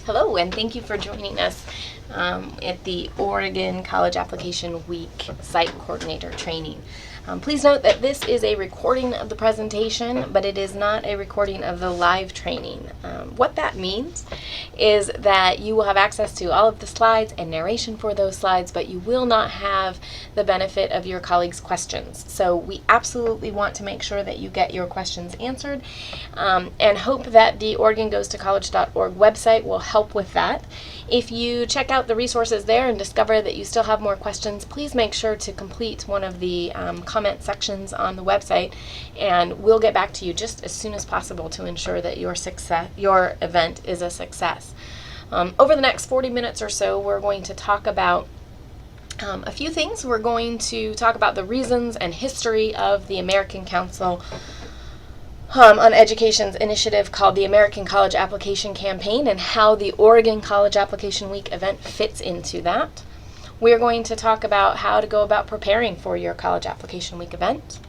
Hello, and thank you for joining us at the Oregon College Application Week Site Coordinator Training. Please note that this is a recording of the presentation, but it is not a recording of the live training. What that means is that you will have access to all of the slides and narration for those slides, but you will not have the benefit of your colleagues' questions. So we absolutely want to make sure that you get your questions answered, and hope that the OregonGoesToCollege.org website will help with that. If you check out the resources there and discover that you still have more questions, please make sure to complete one of the comment sections on the website, and we'll get back to you just as soon as possible to ensure that your event is a success. Over the next 40 minutes or so, we're going to talk about a few things. We're going to talk about the reasons and history of the American Council on Education's initiative called the American College Application Campaign and how the Oregon College Application Week event fits into that. We're going to talk about how to go about preparing for your College Application Week event.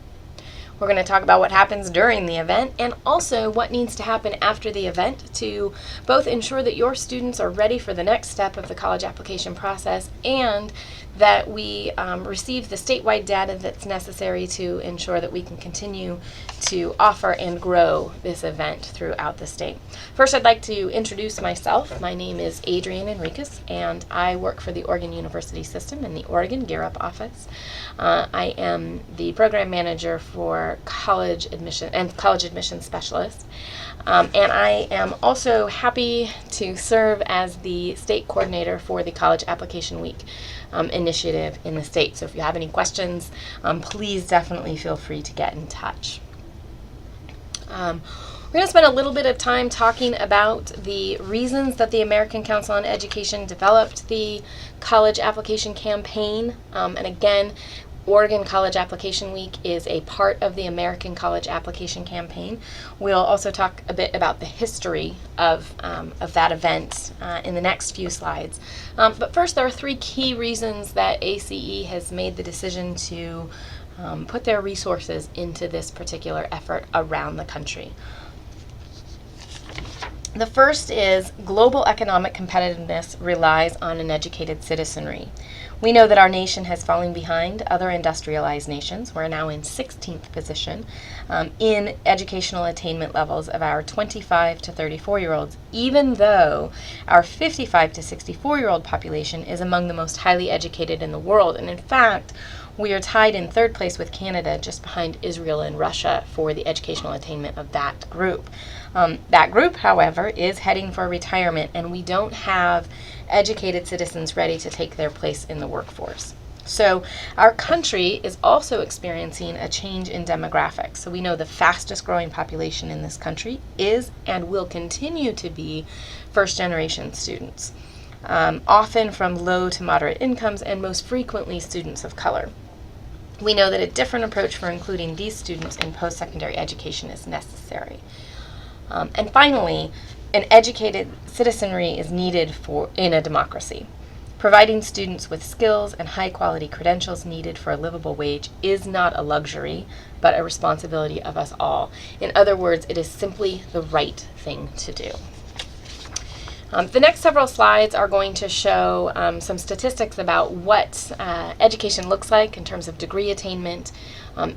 We're going to talk about what happens during the event and also what needs to happen after the event to both ensure that your students are ready for the next step of the college application process and that we receive the statewide data that's necessary to ensure that we can continue to offer and grow this event throughout the state. First, I'd like to introduce myself. My name is Adrienne Enriquez, and I work for the Oregon University System in the Oregon Gear Up office. I am the program manager for college admission and college admission specialist. And I am also happy to serve as the state coordinator for the College Application Week initiative in the state. So if you have any questions, please definitely feel free to get in touch. We're going to spend a little bit of time talking about the reasons that the American Council on Education developed the College Application Campaign. And again, Oregon College Application Week is a part of the American College Application Campaign. We'll also talk a bit about the history of that event in the next few slides. But first, there are three key reasons that ACE has made the decision to put their resources into this particular effort around the country. The first is global economic competitiveness relies on an educated citizenry. We know that our nation has fallen behind other industrialized nations. We're now in 16th position in educational attainment levels of our 25 to 34-year-olds, even though our 55 to 64-year-old population is among the most highly educated in the world. And in fact, we are tied in third place with Canada, just behind Israel and Russia, for the educational attainment of that group. That group, however, is heading for retirement, and we don't have educated citizens ready to take their place in the workforce. So our country is also experiencing a change in demographics. So we know the fastest growing population in this country is and will continue to be first-generation students, often from low to moderate incomes and most frequently students of color. We know that a different approach for including these students in post-secondary education is necessary. And finally, an educated citizenry is needed in a democracy. Providing students with skills and high-quality credentials needed for a livable wage is not a luxury, but a responsibility of us all. In other words, it is simply the right thing to do. The next several slides are going to show some statistics about what education looks like in terms of degree attainment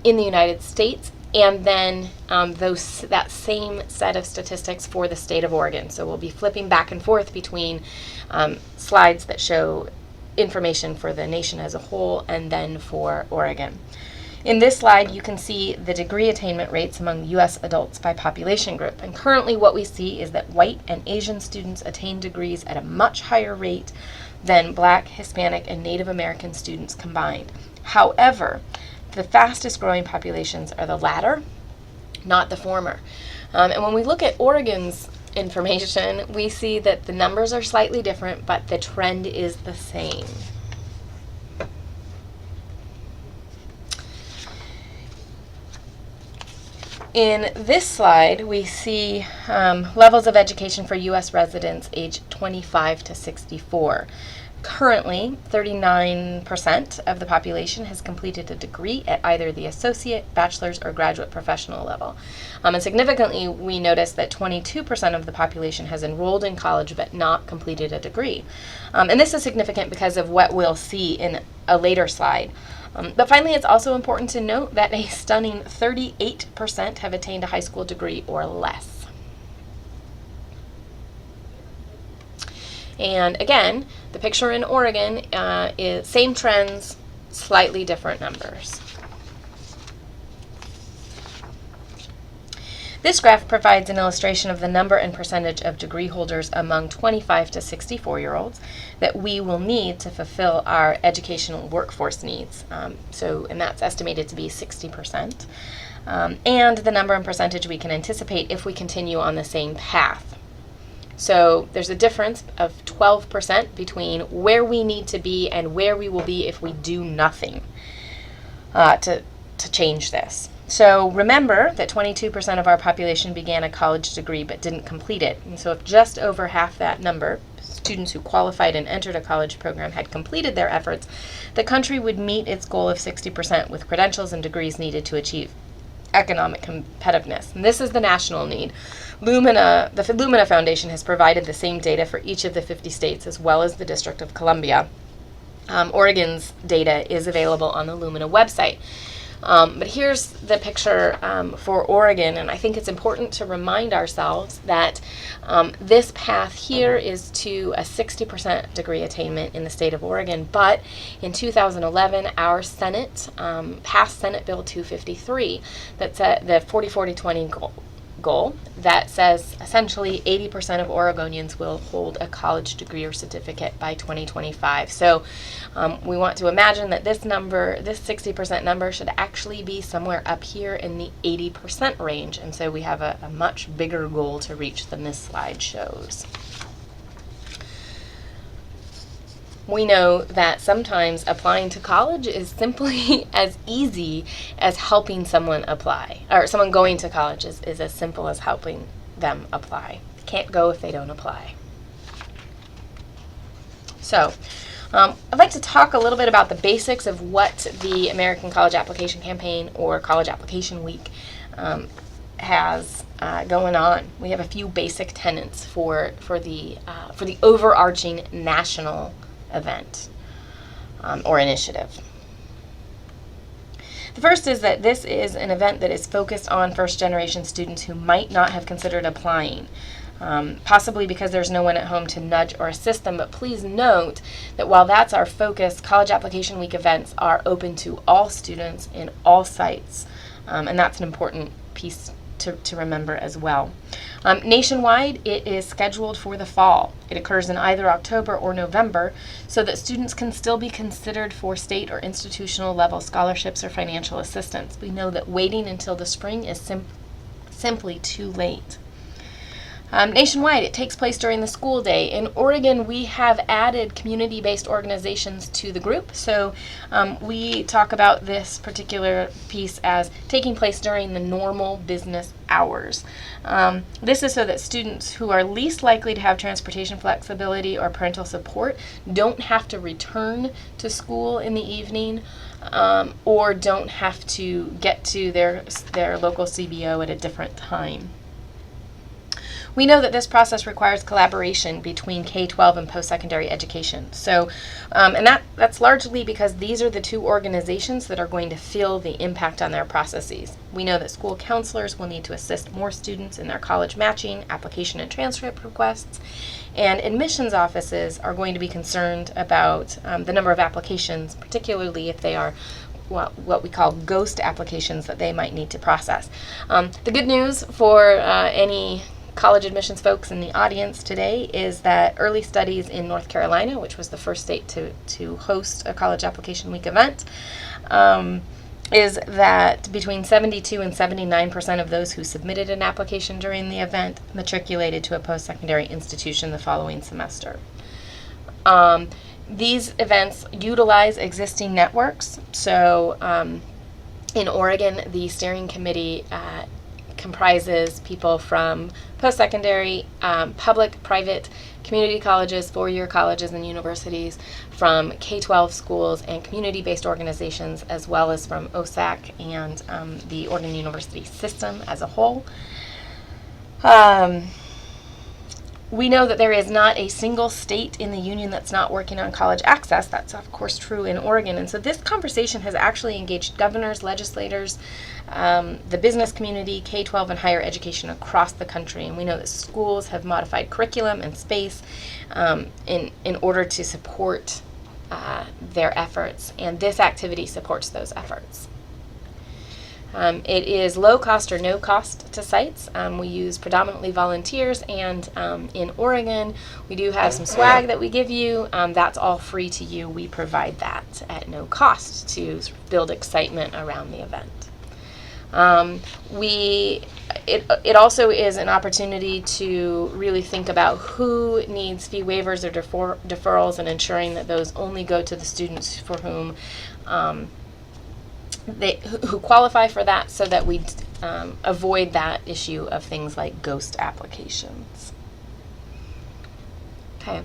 in the United States, and then that same set of statistics for the state of Oregon. So we'll be flipping back and forth between slides that show information for the nation as a whole and then for Oregon. In this slide, you can see the degree attainment rates among U.S. adults by population group. And currently what we see is that white and Asian students attain degrees at a much higher rate than Black, Hispanic, and Native American students combined. However, the fastest growing populations are the latter, not the former. And when we look at Oregon's information, we see that the numbers are slightly different, but the trend is the same. In this slide, we see levels of education for U.S. residents aged 25 to 64. Currently, 39% of the population has completed a degree at either the associate, bachelor's, or graduate professional level. And significantly, we notice that 22% of the population has enrolled in college but not completed a degree. And this is significant because of what we'll see in a later slide. But finally, it's also important to note that a stunning 38% have attained a high school degree or less. And again, the picture in Oregon is same trends, slightly different numbers. This graph provides an illustration of the number and percentage of degree holders among 25 to 64-year-olds that we will need to fulfill our educational workforce needs. And that's estimated to be 60%. And the number and percentage we can anticipate if we continue on the same path. So there's a difference of 12% between where we need to be and where we will be if we do nothing to change this. So remember that 22% of our population began a college degree but didn't complete it. And so if just over half that number, students who qualified and entered a college program, had completed their efforts, the country would meet its goal of 60% with credentials and degrees needed to achieve economic competitiveness. And this is the national need. The Lumina Foundation has provided the same data for each of the 50 states as well as the District of Columbia. Oregon's data is available on the Lumina website. But here's the picture for Oregon, and I think it's important to remind ourselves that this path here is to a 60% degree attainment in the state of Oregon, but in 2011, our Senate passed Senate Bill 253 that's at the 40-40-20 goal that says essentially 80% of Oregonians will hold a college degree or certificate by 2025. So we want to imagine that this number, this 60% number, should actually be somewhere up here in the 80% range. And so we have a much bigger goal to reach than this slide shows. We know that sometimes applying to college is simply as easy as helping someone apply, or someone going to college is as simple as helping them apply. Can't go if they don't apply. So I'd like to talk a little bit about the basics of what the American College Application Campaign or College Application Week has going on. We have a few basic tenets for the overarching national event or initiative. The first is that this is an event that is focused on first-generation students who might not have considered applying, possibly because there's no one at home to nudge or assist them. But please note that while that's our focus, College Application Week events are open to all students in all sites, and that's an important piece to remember as well. Nationwide, it is scheduled for the fall. It occurs in either October or November so that students can still be considered for state or institutional level scholarships or financial assistance. We know that waiting until the spring is simply too late. Nationwide, it takes place during the school day. In Oregon, we have added community-based organizations to the group. So we talk about this particular piece as taking place during the normal business hours. This is so that students who are least likely to have transportation flexibility or parental support don't have to return to school in the evening or don't have to get to their local CBO at a different time. We know that this process requires collaboration between K-12 and post-secondary education. So, and that's largely because these are the two organizations that are going to feel the impact on their processes. We know that school counselors will need to assist more students in their college matching, application and transcript requests, and admissions offices are going to be concerned about the number of applications, particularly if they are what we call ghost applications that they might need to process. The good news for any college admissions folks in the audience today is that early studies in North Carolina, which was the first state to host a College Application Week event, is that between 72 and 79% of those who submitted an application during the event matriculated to a post-secondary institution the following semester. These events utilize existing networks. So in Oregon, the steering committee comprises people from post-secondary, public, private, community colleges, four-year colleges and universities, from K-12 schools and community-based organizations, as well as from OSAC and the Oregon University system as a whole. We know that there is not a single state in the union that's not working on college access. That's, of course, true in Oregon. And so this conversation has actually engaged governors, legislators, the business community, K-12, and higher education across the country. And we know that schools have modified curriculum and space in order to support their efforts. And this activity supports those efforts. It is low cost or no cost to sites. We use predominantly volunteers, and in Oregon, we do have some swag that we give you. That's all free to you. We provide that at no cost to build excitement around the event. It also is an opportunity to really think about who needs fee waivers or deferrals, and ensuring that those only go to the students for whom who qualify for that, so that we avoid that issue of things like ghost applications. Okay,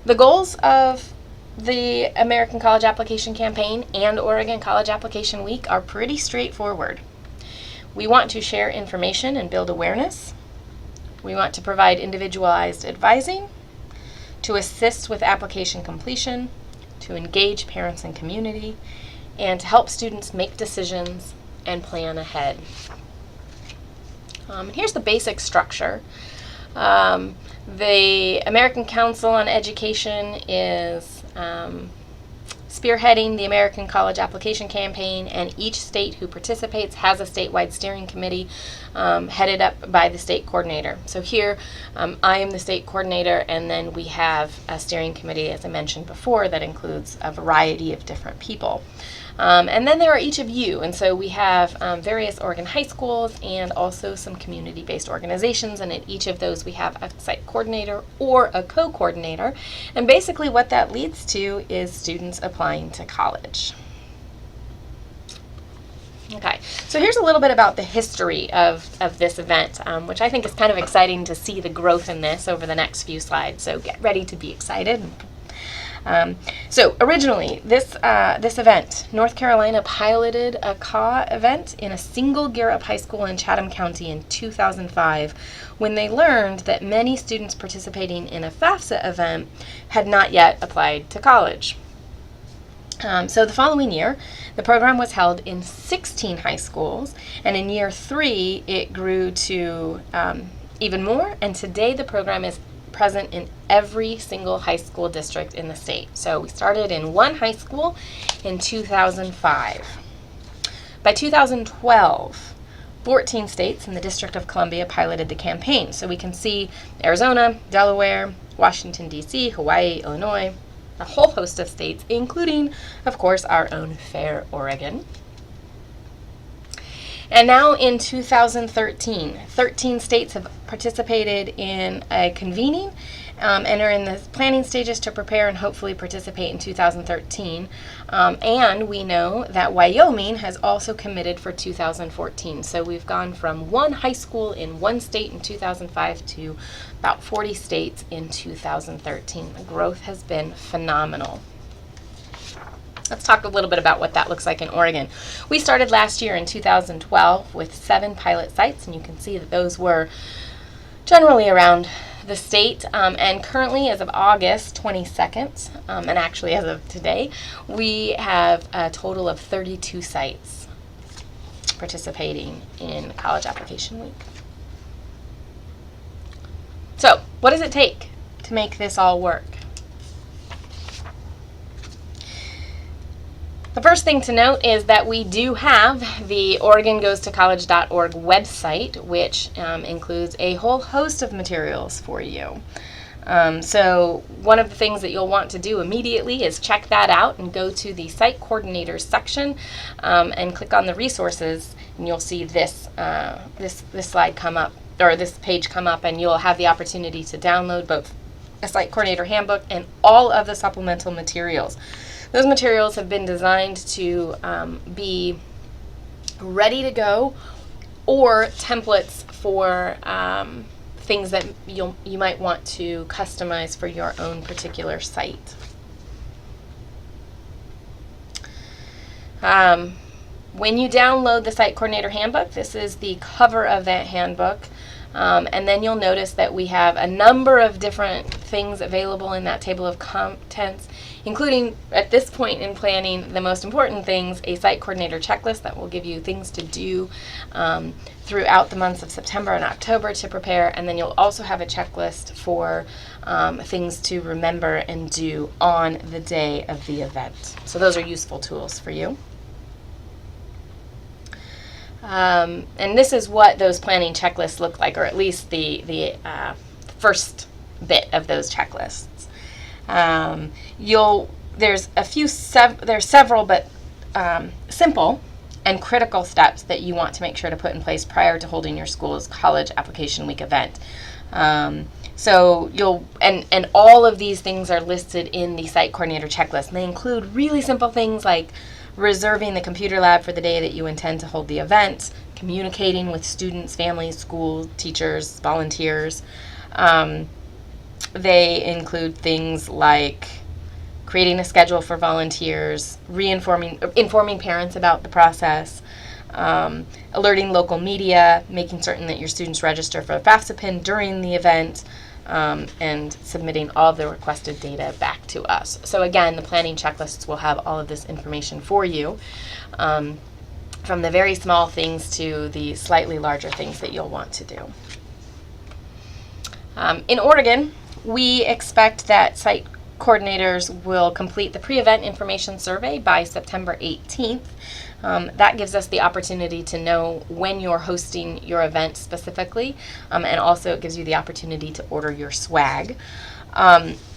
the goals of the American College Application Campaign and Oregon College Application Week are pretty straightforward. We want to share information and build awareness. We want to provide individualized advising, to assist with application completion, to engage parents and community, and to help students make decisions and plan ahead. Here's the basic structure. The American Council on Education is spearheading the American College Application Campaign, and each state who participates has a statewide steering committee headed up by the state coordinator. So here, I am the state coordinator, and then we have a steering committee, as I mentioned before, that includes a variety of different people. And then there are each of you, and so we have various Oregon high schools and also some community-based organizations, and at each of those we have a site coordinator or a co-coordinator, and basically what that leads to is students applying to college. Okay, so here's a little bit about the history of this event, which I think is kind of exciting to see the growth in this over the next few slides, so get ready to be excited. So originally, this event, North Carolina piloted a CAW event in a single Gear Up high school in Chatham County in 2005, when they learned that many students participating in a FAFSA event had not yet applied to college. So the following year, the program was held in 16 high schools, and in year 3, it grew to even more, and today the program is present in every single high school district in the state. So we started in one high school in 2005. By 2012, 14 states and the District of Columbia piloted the campaign. So we can see Arizona, Delaware, Washington, D.C., Hawaii, Illinois, a whole host of states, including, of course, our own fair Oregon. And now in 2013, 13 states have participated in a convening and are in the planning stages to prepare and hopefully participate in 2013. And we know that Wyoming has also committed for 2014. So we've gone from one high school in one state in 2005 to about 40 states in 2013. The growth has been phenomenal. Let's talk a little bit about what that looks like in Oregon. We started last year in 2012 with 7 pilot sites, and you can see that those were generally around the state. And currently, as of August 22nd, and actually as of today, we have a total of 32 sites participating in College Application Week. So, what does it take to make this all work? The first thing to note is that we do have the OregonGoesToCollege.org website, which includes a whole host of materials for you. So one of the things that you'll want to do immediately is check that out and go to the Site Coordinators section and click on the resources, and you'll see this slide come up, or this page come up, and you'll have the opportunity to download both a Site Coordinator Handbook and all of the supplemental materials. Those materials have been designed to be ready to go or templates for things that you might want to customize for your own particular site. When you download the Site Coordinator Handbook, this is the cover of that handbook. And then you'll notice that we have a number of different things available in that table of contents, including, at this point in planning, the most important things, a site coordinator checklist that will give you things to do throughout the months of September and October to prepare, and then you'll also have a checklist for things to remember and do on the day of the event. So those are useful tools for you. And this is what those planning checklists look like, or at least the first bit of those checklists. There's several, but simple and critical steps that you want to make sure to put in place prior to holding your school's college application week event. So and all of these things are listed in the site coordinator checklist, and they include really simple things like reserving the computer lab for the day that you intend to hold the event, communicating with students, families, school teachers, volunteers. They include things like creating a schedule for volunteers, informing parents about the process, alerting local media, making certain that your students register for FAFSA during the event, and submitting all of the requested data back to us. So again, the planning checklists will have all of this information for you, from the very small things to the slightly larger things that you'll want to do. In Oregon, we expect that site coordinators will complete the pre-event information survey by September 18th. That gives us the opportunity to know when you're hosting your event specifically, and also it gives you the opportunity to order your swag.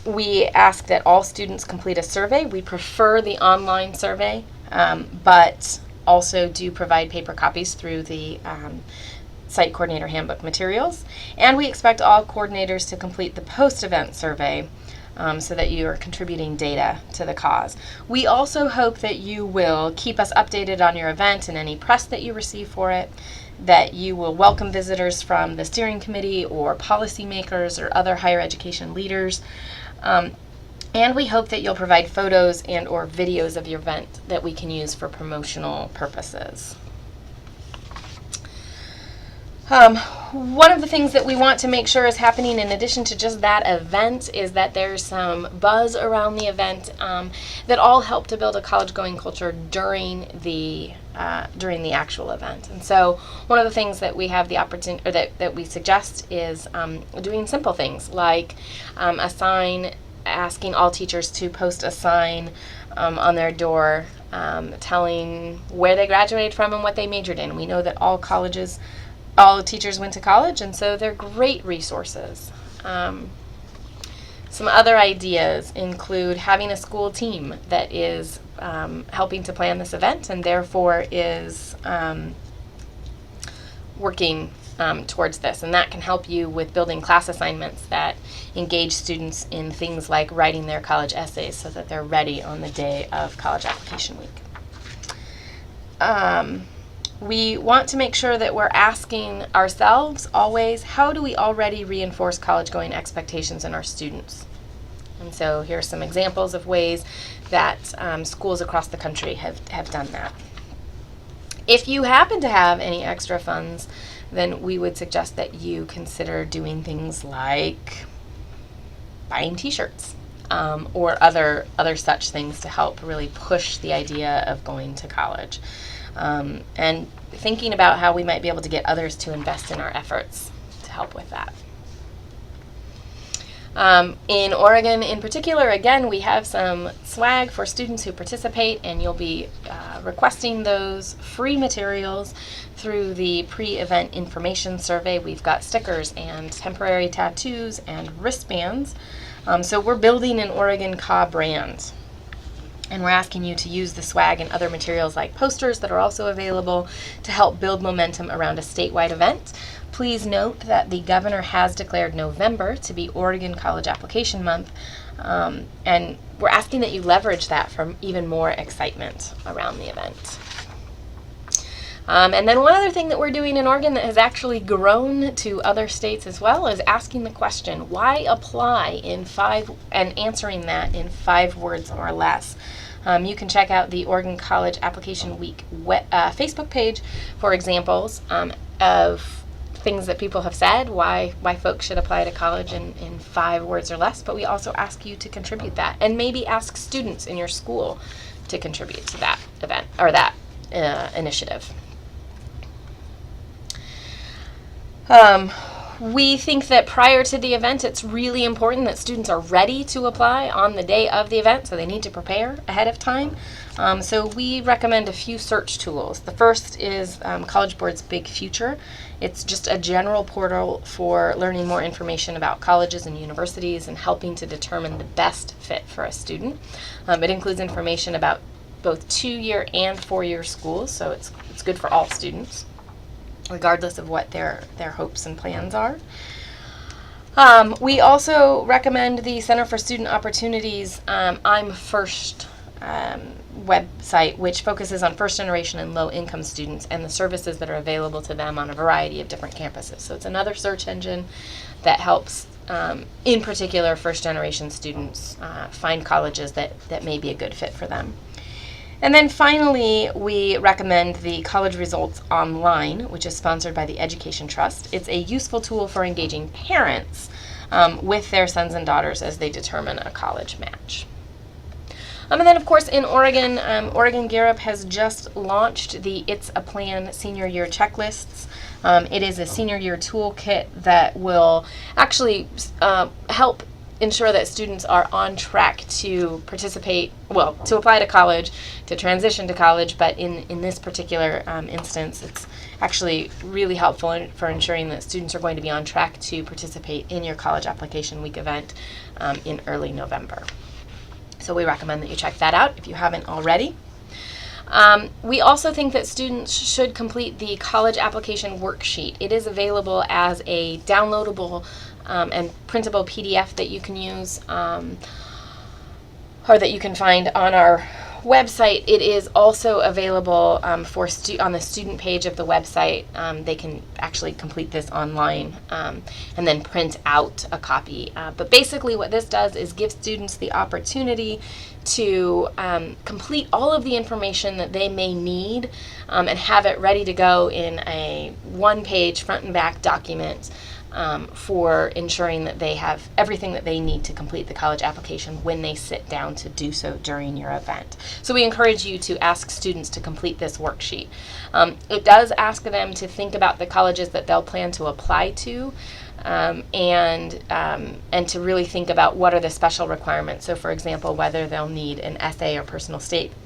We ask that all students complete a survey. We prefer the online survey, but also do provide paper copies through the Site Coordinator Handbook materials. And we expect all coordinators to complete the post-event survey, so that you are contributing data to the cause. We also hope that you will keep us updated on your event and any press that you receive for it, that you will welcome visitors from the steering committee or policymakers or other higher education leaders, and we hope that you'll provide photos and or videos of your event that we can use for promotional purposes. One of the things that we want to make sure is happening in addition to just that event is that there's some buzz around the event that all help to build a college-going culture during the actual event. And so one of the things that we have the opportunity, or that we suggest, is doing simple things like a sign, asking all teachers to post a sign on their door telling where they graduated from and what they majored in. We know that all teachers went to college, and so they're great resources. Some other ideas include having a school team that is helping to plan this event and therefore is working towards this. And that can help you with building class assignments that engage students in things like writing their college essays so that they're ready on the day of college application week. We want to make sure that we're asking ourselves always, how do we already reinforce college-going expectations in our students? And so here are some examples of ways that schools across the country have done that. If you happen to have any extra funds, then we would suggest that you consider doing things like buying t-shirts or other such things to help really push the idea of going to college. And thinking about how we might be able to get others to invest in our efforts to help with that. In Oregon in particular, again, we have some swag for students who participate, and you'll be requesting those free materials through the pre-event information survey. We've got stickers and temporary tattoos and wristbands. So we're building an Oregon CA brand. And we're asking you to use the swag and other materials like posters that are also available to help build momentum around a statewide event. Please note that the governor has declared November to be Oregon College Application Month, and we're asking that you leverage that for even more excitement around the event. And then one other thing that we're doing in Oregon that has actually grown to other states as well is asking the question, why apply in 5, and answering that in 5 words or less. You can check out the Oregon College Application Week Facebook page for examples of things that people have said, why folks should apply to college in 5 words or less. But we also ask you to contribute that, and maybe ask students in your school to contribute to that event or that initiative. We think that prior to the event, it's really important that students are ready to apply on the day of the event, so they need to prepare ahead of time. So we recommend a few search tools. The first is College Board's Big Future. It's just a general portal for learning more information about colleges and universities and helping to determine the best fit for a student. It includes information about both 2-year and 4-year schools, so it's good for all students, regardless of what their hopes and plans are. We also recommend the Center for Student Opportunities I'm First website, which focuses on first-generation and low-income students and the services that are available to them on a variety of different campuses. So it's another search engine that helps, in particular, first-generation students find colleges that may be a good fit for them. And then finally, we recommend the College Results Online, which is sponsored by the Education Trust. It's a useful tool for engaging parents with their sons and daughters as they determine a college match. And then, of course, in Oregon, Oregon Gear Up has just launched the It's a Plan senior year checklists. It is a senior year toolkit that will actually help ensure that students are on track to participate, well, to apply to college, to transition to college, but in this particular instance, it's actually really helpful for ensuring that students are going to be on track to participate in your College Application Week event in early November. So we recommend that you check that out if you haven't already. We also think that students should complete the college application worksheet. It is available as a downloadable and printable PDF that you can use or that you can find on our website. It is also available on the student page of the website. They can actually complete this online and then print out a copy. But basically what this does is give students the opportunity to complete all of the information that they may need and have it ready to go in a 1-page front and back document for ensuring that they have everything that they need to complete the college application when they sit down to do so during your event. So we encourage you to ask students to complete this worksheet. It does ask them to think about the colleges that they'll plan to apply to, and to really think about what are the special requirements. So for example, whether they'll need an essay or personal statement,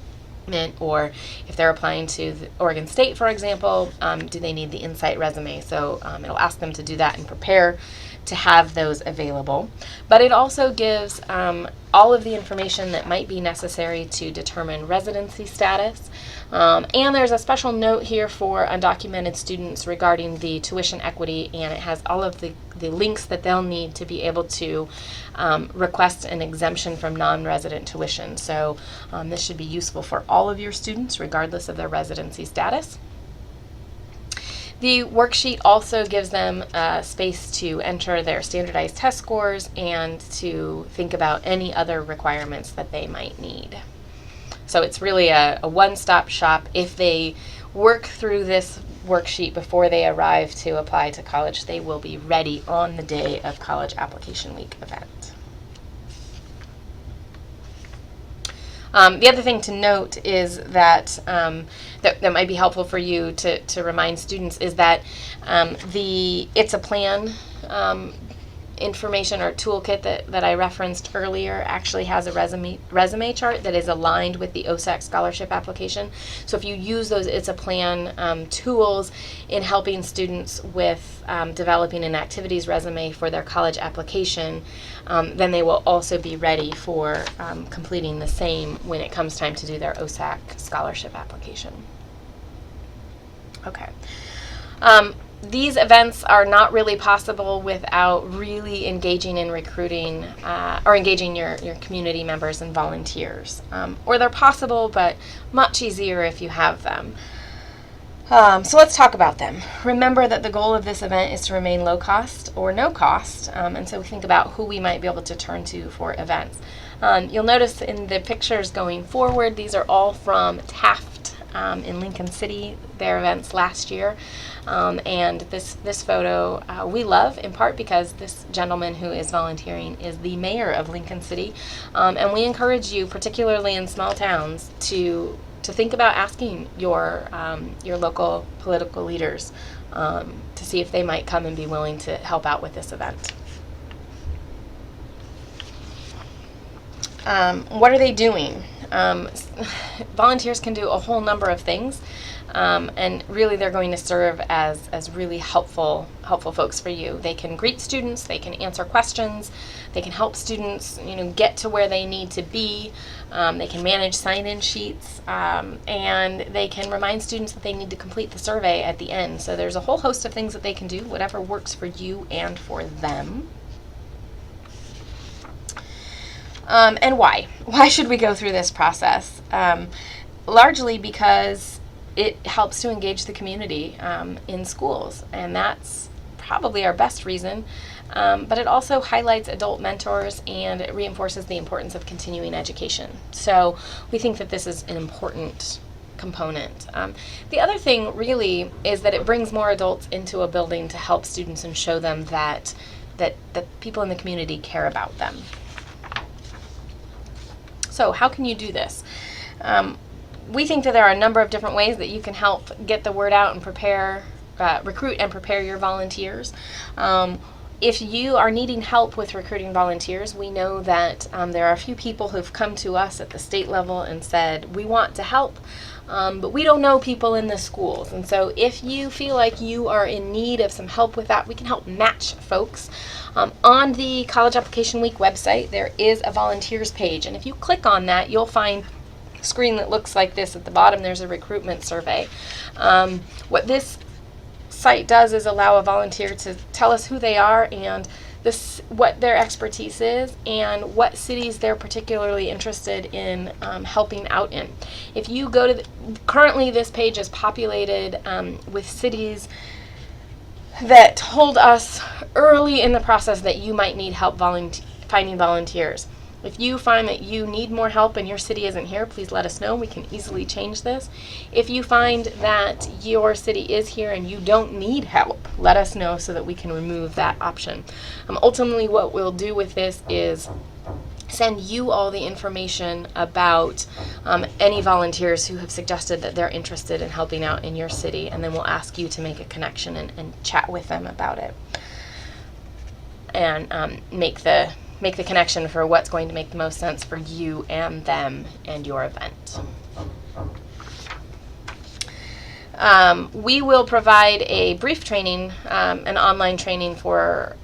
or if they're applying to Oregon State, for example, do they need the Insight resume? So it'll ask them to do that and prepare to have those available. But it also gives all of the information that might be necessary to determine residency status. And there's a special note here for undocumented students regarding the tuition equity, and it has all of the links that they'll need to be able to request an exemption from non-resident tuition. So this should be useful for all of your students, regardless of their residency status. The worksheet also gives them space to enter their standardized test scores and to think about any other requirements that they might need. So it's really a one-stop shop. If they work through this worksheet before they arrive to apply to college, they will be ready on the day of College Application Week event. The other thing to note is that that might be helpful for you to remind students is that the It's a Plan information or toolkit that I referenced earlier actually has a resume chart that is aligned with the OSAC scholarship application. So if you use those It's a Plan tools in helping students with developing an activities resume for their college application, then they will also be ready for completing the same when it comes time to do their OSAC scholarship application. Okay. These events are not really possible without really engaging in recruiting or engaging your community members and volunteers. Or they're possible, but much easier if you have them. So let's talk about them. Remember that the goal of this event is to remain low cost or no cost, and so we think about who we might be able to turn to for events. You'll notice in the pictures going forward, these are all from Taft in Lincoln City, their events last year. And this photo we love in part because this gentleman who is volunteering is the mayor of Lincoln City, and we encourage you, particularly in small towns, to think about asking your local political leaders to see if they might come and be willing to help out with this event. What are they doing? Volunteers can do a whole number of things, and really they're going to serve as really helpful folks for you. They can greet students, they can answer questions, they can help students get to where they need to be, they can manage sign-in sheets, and they can remind students that they need to complete the survey at the end. So there's a whole host of things that they can do, whatever works for you and for them. And why? Why should we go through this process? Largely because it helps to engage the community in schools, and that's probably our best reason. But it also highlights adult mentors and it reinforces the importance of continuing education. So we think that this is an important component. The other thing really is that it brings more adults into a building to help students and show them that people in the community care about them. So how can you do this? We think that there are a number of different ways that you can help get the word out and recruit and prepare your volunteers. If you are needing help with recruiting volunteers, we know that there are a few people who've come to us at the state level and said, we want to help, but we don't know people in the schools. And so if you feel like you are in need of some help with that, we can help match folks. On the College Application Week website, there is a volunteers page, and if you click on that, you'll find a screen that looks like this. At the bottom, there's a recruitment survey. What this site does is allow a volunteer to tell us who they are and what their expertise is and what cities they're particularly interested in helping out in. If you go to currently this page is populated with cities that told us early in the process that you might need help finding volunteers. If you find that you need more help and your city isn't here, please let us know. We can easily change this. If you find that your city is here and you don't need help, let us know so that we can remove that option. Ultimately, what we'll do with this is send you all the information about any volunteers who have suggested that they're interested in helping out in your city, and then we'll ask you to make a connection and chat with them about it and make the connection for what's going to make the most sense for you and them and your event. We will provide a brief training, an online training or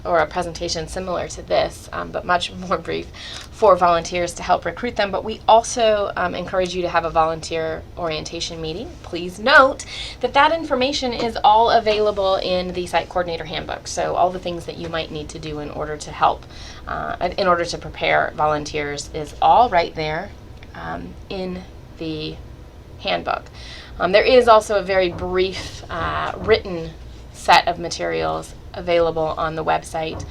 a presentation similar to this, but much more brief, for volunteers to help recruit them. But we also encourage you to have a volunteer orientation meeting. Please note that information is all available in the site coordinator handbook. So all the things that you might need to do in order to help, in order to prepare volunteers is all right there in the handbook. There is also a very brief written set of materials available on the website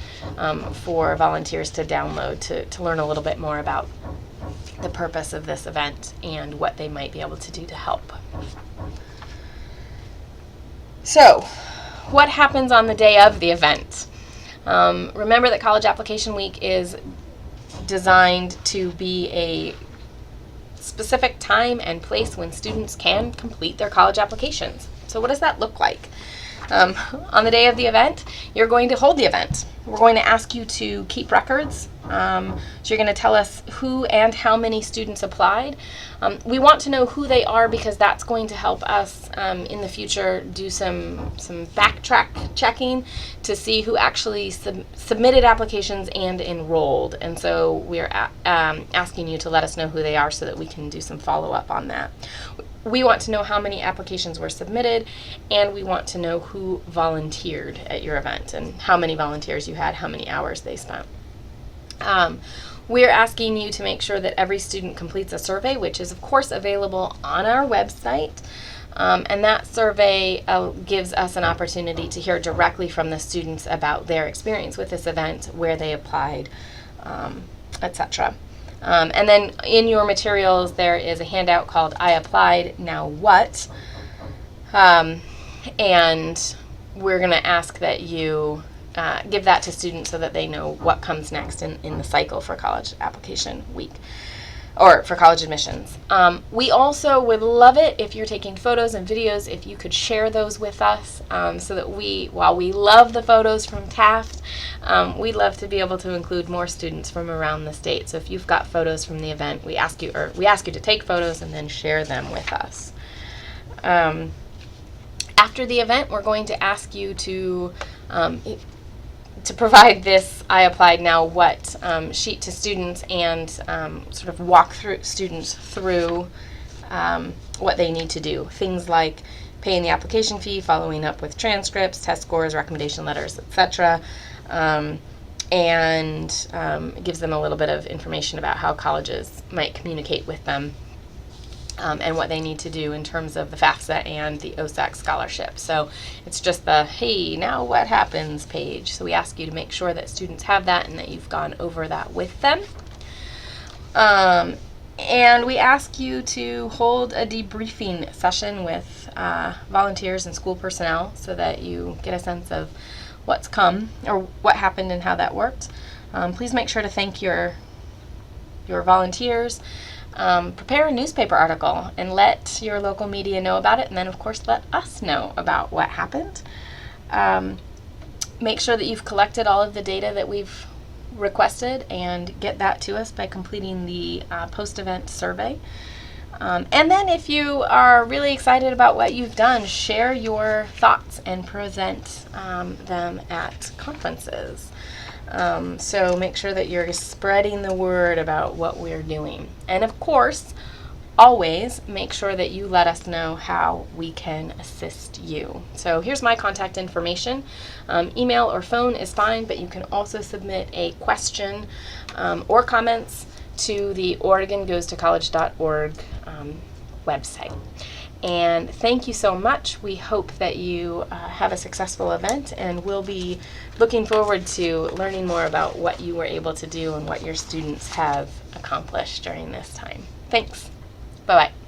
for volunteers to download to learn a little bit more about the purpose of this event and what they might be able to do to help. So, what happens on the day of the event? Remember that College Application Week is designed to be a specific time and place when students can complete their college applications. So what does that look like? On the day of the event, you're going to hold the event. We're going to ask you to keep records. So you're going to tell us who and how many students applied. We want to know who they are because that's going to help us in the future do some backtrack checking to see who actually submitted applications and enrolled. And so we're asking you to let us know who they are so that we can do some follow-up on that. We want to know how many applications were submitted, and we want to know who volunteered at your event and how many volunteers you had, how many hours they spent. We're asking you to make sure that every student completes a survey, which is of course available on our website. And that survey gives us an opportunity to hear directly from the students about their experience with this event, where they applied, etc. And then in your materials, there is a handout called I Applied, Now What? And we're going to ask that you give that to students so that they know what comes next in the cycle for college application week, or for college admissions. We also would love it if you're taking photos and videos, if you could share those with us, so that while we love the photos from Taft, we'd love to be able to include more students from around the state. So if you've got photos from the event, we ask you to take photos and then share them with us. After the event, we're going to ask you to provide this I Applied Now What sheet to students and sort of walk students through what they need to do. Things like paying the application fee, following up with transcripts, test scores, recommendation letters, etc. And gives them a little bit of information about how colleges might communicate with them, and what they need to do in terms of the FAFSA and the OSAC scholarship. So it's just the, hey, now what happens page. So we ask you to make sure that students have that and that you've gone over that with them. And we ask you to hold a debriefing session with volunteers and school personnel so that you get a sense of what's come or what happened and how that worked. Please make sure to thank your volunteers. Prepare a newspaper article and let your local media know about it, and then of course let us know about what happened. Make sure that you've collected all of the data that we've requested and get that to us by completing the post-event survey. And then if you are really excited about what you've done, share your thoughts and present them at conferences. So make sure that you're spreading the word about what we're doing. And of course, always make sure that you let us know how we can assist you. So here's my contact information. Email or phone is fine, but you can also submit a question or comments to the OregonGoesToCollege.org website. And thank you so much. We hope that you have a successful event, and we'll be looking forward to learning more about what you were able to do and what your students have accomplished during this time. Thanks. Bye-bye.